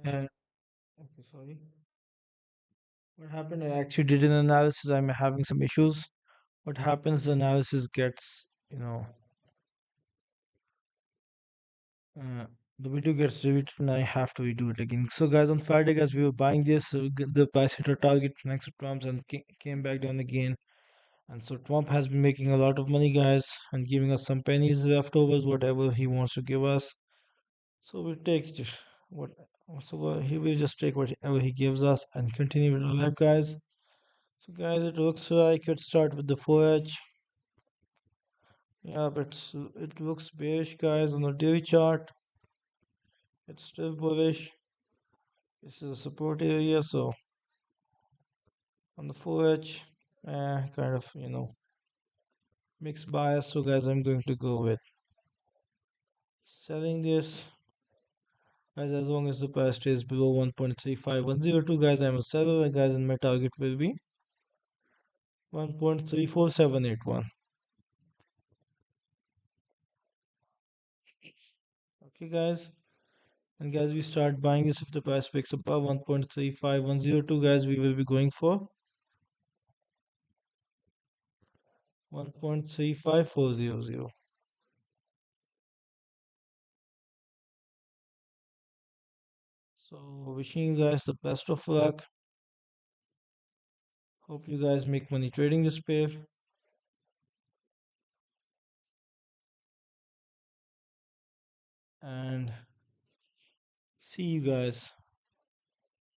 And okay, sorry. What happened? I actually did an analysis. I'm having some issues. What happens? The analysis gets, uh, the video gets deleted, and I have to redo it again. So, guys, on Friday, guys, we were buying this. The price hit our target next to Trump's and came back down again. And so Trump has been making a lot of money, guys, and giving us some pennies leftovers, whatever he wants to give us. So we'll take just what. So he will just take whatever he gives us and continue with our life, guys. So guys, it looks like it start with the 4H. Yeah, but it looks bearish, guys, on the daily chart. It's still bullish. This is a support area, so on the 4H, kind of, mixed bias. So guys, I'm going to go with selling this. Guys, as long as the price stays below 1.35102, guys, I'm a seller, and guys, and my target will be 1.34781. Okay, guys. And guys, we start buying this if the price picks up above 1.35102, guys, we will be going for 1.35400. So wishing you guys the best of luck. Hope you guys make money trading this pair. And see you guys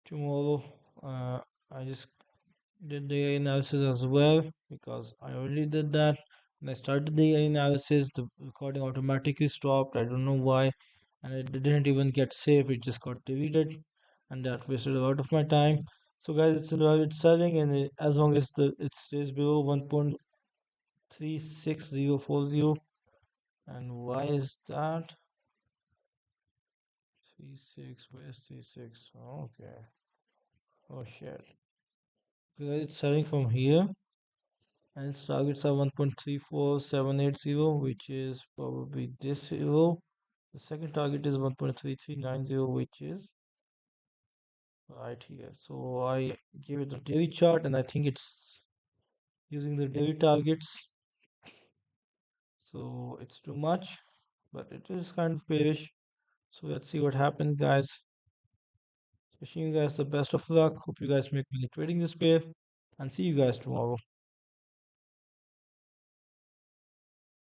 tomorrow. I just did the analysis as well because I already did that. When I started the analysis, the recording automatically stopped. I don't know why, and it didn't even get saved. It just got deleted, and that wasted a lot of my time. So, guys, it's selling, and as long as it stays below 1.36040, and why is that? 36, where's 36? Okay. Oh shit. Because it's selling from here and its targets are 1.34780, which is probably this zero. The second target is 1.3390, which is right here. So I give it the daily chart, and I think it's using the daily targets. So it's too much, but it is kind of bearish. So let's see what happens, guys. Wishing you guys the best of luck. Hope you guys make money trading this pair, and see you guys tomorrow.